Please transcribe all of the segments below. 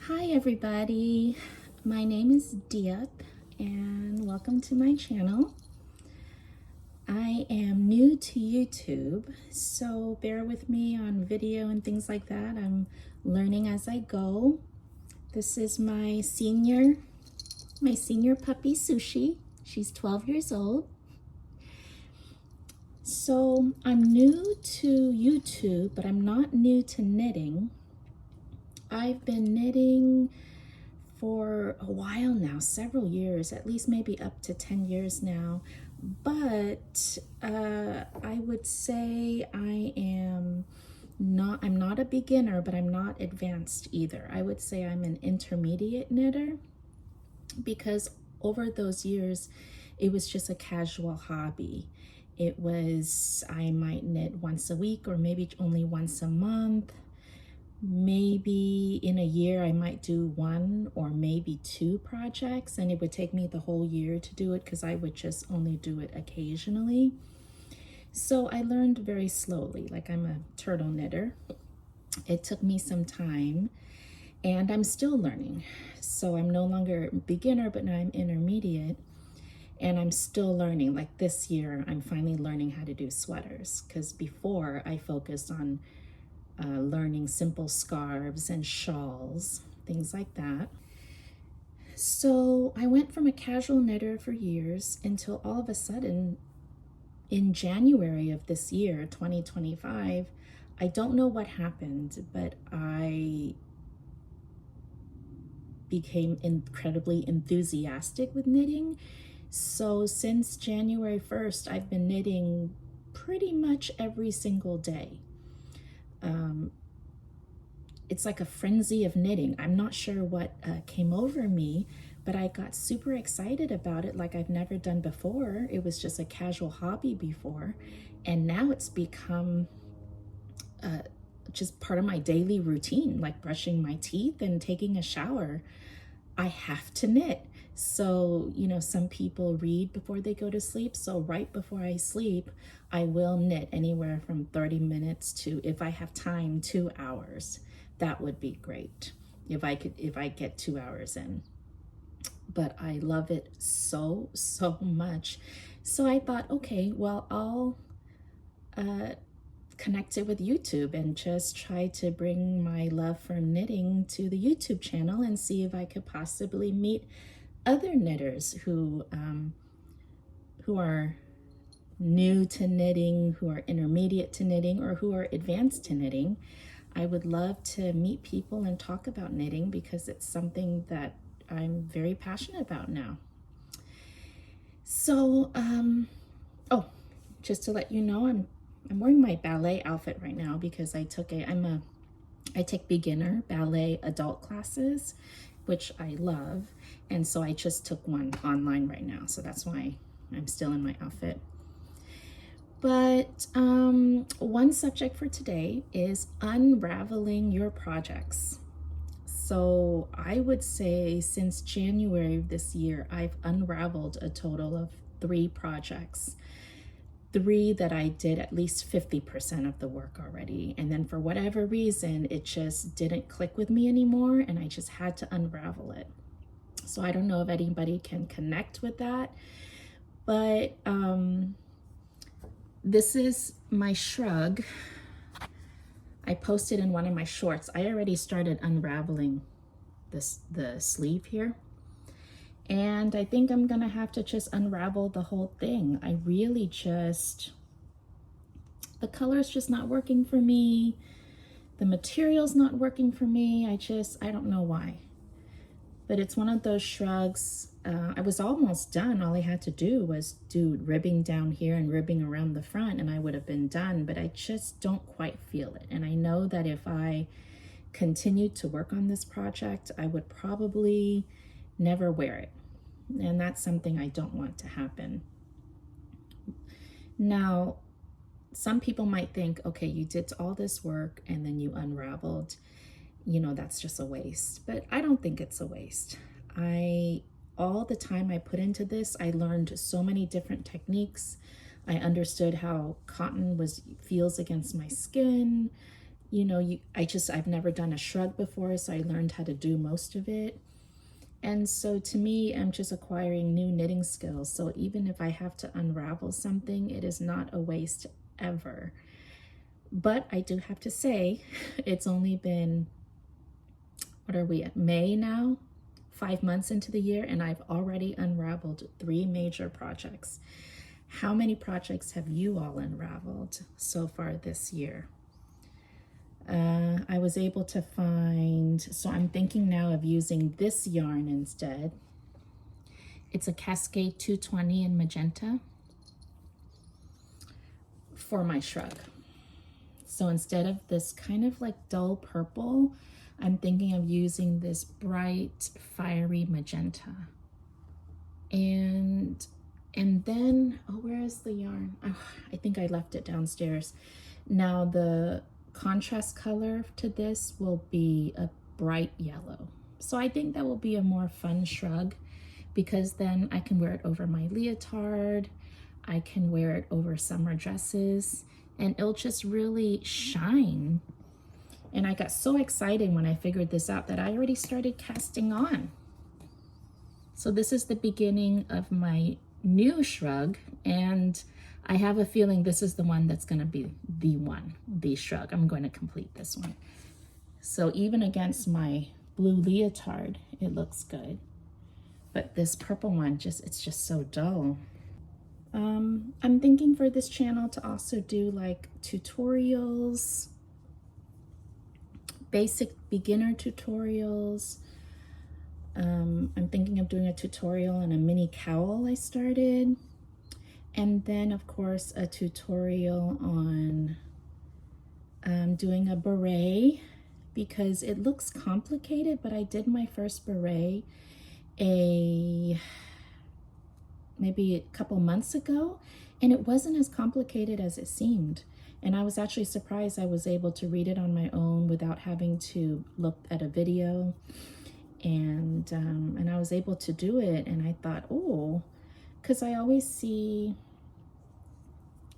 Hi everybody, my name is Diep and welcome to my channel. I am new to YouTube, so bear with me on video and things like that. I'm learning as I go. This is my senior puppy Sushi. She's 12 years old. So I'm new to YouTube, but I'm not new to knitting. I've been knitting for a while now, several years, at least maybe up to 10 years now. But I would say I'm not a beginner, but I'm not advanced either. I would say I'm an intermediate knitter because over those years, it was just a casual hobby. It was, I might knit once a week or maybe only once a month. Maybe in a year I might do one or maybe two projects, and it would take me the whole year to do it because I would just only do it occasionally. So I learned very slowly, like I'm a turtle knitter. It took me some time and I'm still learning. So I'm no longer beginner, but now I'm intermediate and I'm still learning. Like this year, I'm finally learning how to do sweaters because before I focused on learning simple scarves and shawls, things like that. So I went from a casual knitter for years until all of a sudden in January of this year, 2025, I don't know what happened, but I became incredibly enthusiastic with knitting. So since January 1st, I've been knitting pretty much every single day. It's like a frenzy of knitting. I'm not sure what came over me, but I got super excited about it like I've never done before. It was just a casual hobby before, and now it's become just part of my daily routine, like brushing my teeth and taking a shower. I have to knit. So, some people read before they go to sleep. So right before I sleep, I will knit anywhere from 30 minutes to, if I have time, 2 hours. That would be great if I get 2 hours in. But I love it so much. So I thought, okay, well, I'll connect it with YouTube and just try to bring my love for knitting to the YouTube channel and see if I could possibly meet other knitters who are new to knitting, who are intermediate to knitting, or who are advanced to knitting. I would love to meet people and talk about knitting because it's something that I'm very passionate about now. So, oh, just to let you know, I'm wearing my ballet outfit right now because I take beginner ballet adult classes, which I love. And so I just took one online right now. So that's why I'm still in my outfit. But one subject for today is unraveling your projects. So I would say since January of this year, I've unraveled a total of 3 projects. 3 that I did at least 50% of the work already. And then for whatever reason, it just didn't click with me anymore and I just had to unravel it. So I don't know if anybody can connect with that, but this is my shrug. I posted in one of my shorts. I already started unraveling the sleeve here. And I think I'm gonna have to just unravel the whole thing. I really the color's just not working for me. The material's not working for me. I don't know why. But it's one of those shrugs. I was almost done. All I had to do was do ribbing down here and ribbing around the front and I would have been done, but I just don't quite feel it. And I know that if I continued to work on this project, I would probably never wear it. And that's something I don't want to happen. Now, some people might think, okay, you did all this work and then you unraveled, that's just a waste. But I don't think it's a waste. All the time I put into this, I learned so many different techniques. I understood how cotton feels against my skin. you know, I've never done a shrug before, so I learned how to do most of it. And so to me, I'm just acquiring new knitting skills. So even if I have to unravel something, it is not a waste ever. But I do have to say, it's only been, what are we at, May now? 5 months into the year, and I've already unraveled 3 major projects. How many projects have you all unraveled so far this year? I was able to find, so I'm thinking now of using this yarn instead. It's a Cascade 220 in magenta for my shrug. So instead of this kind of like dull purple, I'm thinking of using this bright, fiery magenta. And then, oh, where is the yarn? Oh, I think I left it downstairs. Now the contrast color to this will be a bright yellow. So I think that will be a more fun shrug, because then I can wear it over my leotard, I can wear it over summer dresses, and it'll just really shine. And I got so excited when I figured this out that I already started casting on. So this is the beginning of my new shrug, and I have a feeling this is the one that's going to be the shrug. I'm going to complete this one. So even against my blue leotard, it looks good. But this purple one, it's just so dull. I'm thinking for this channel to also do like tutorials, basic beginner tutorials. I'm thinking of doing a tutorial on a mini cowl I started. And then, of course, a tutorial on doing a beret, because it looks complicated, but I did my first beret maybe a couple months ago, and it wasn't as complicated as it seemed. And I was actually surprised I was able to read it on my own without having to look at a video. And I was able to do it, and I thought, oh, because I always see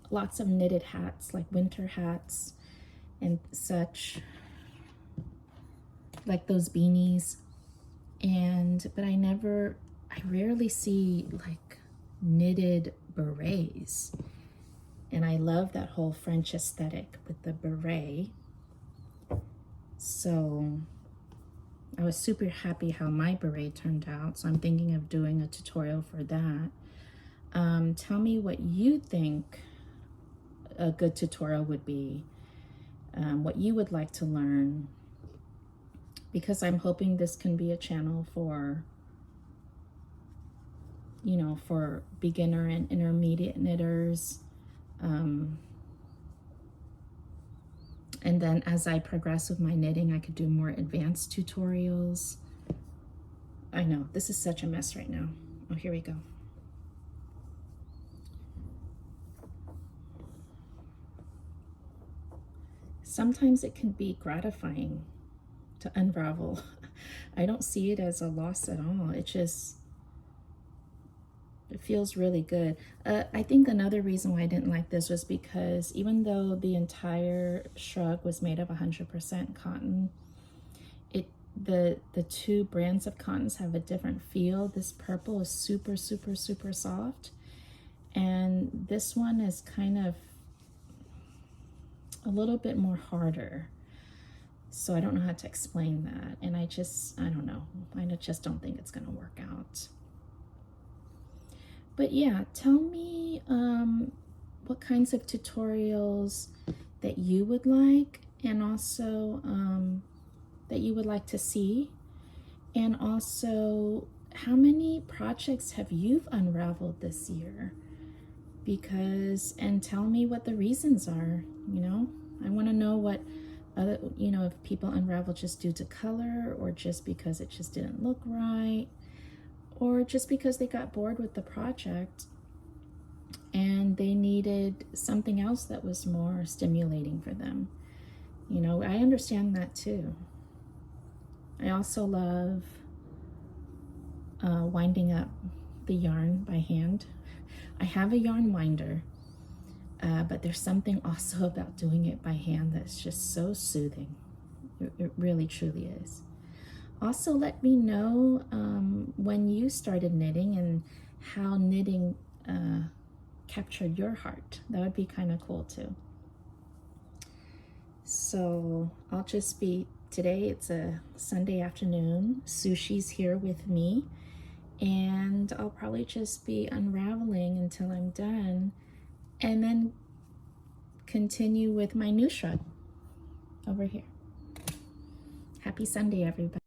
lots of knitted hats, like winter hats and such, like those beanies, but I rarely see like knitted berets. And I love that whole French aesthetic with the beret. So I was super happy how my beret turned out. So I'm thinking of doing a tutorial for that. Tell me what you think a good tutorial would be, what you would like to learn, because I'm hoping this can be a channel for, you know, for beginner and intermediate knitters. And then as I progress with my knitting, I could do more advanced tutorials. I know, this is such a mess right now. Oh, here we go. Sometimes it can be gratifying to unravel. I don't see it as a loss at all. It feels really good. I think another reason why I didn't like this was because even though the entire shrug was made of 100% cotton, the 2 brands of cottons have a different feel. This purple is super, super, super soft, and this one is kind of a little bit more harder. So I don't know how to explain that, and I don't know. I just don't think it's going to work out. But yeah, tell me what kinds of tutorials that you would like, and also that you would like to see, and also how many projects have you unraveled this year? And tell me what the reasons are. You know, I want to know what other, you know, if people unravel just due to color, or just because it just didn't look right, or just because they got bored with the project and they needed something else that was more stimulating for them. You know, I understand that too. I also love winding up the yarn by hand. I have a yarn winder, But there's something also about doing it by hand that's just so soothing. It really, truly is. Also, let me know when you started knitting and how knitting captured your heart. That would be kind of cool too. So I'll just be, today it's a Sunday afternoon. Sushi's here with me, and I'll probably just be unraveling until I'm done, and then continue with my new shrug over here. Happy Sunday, everybody.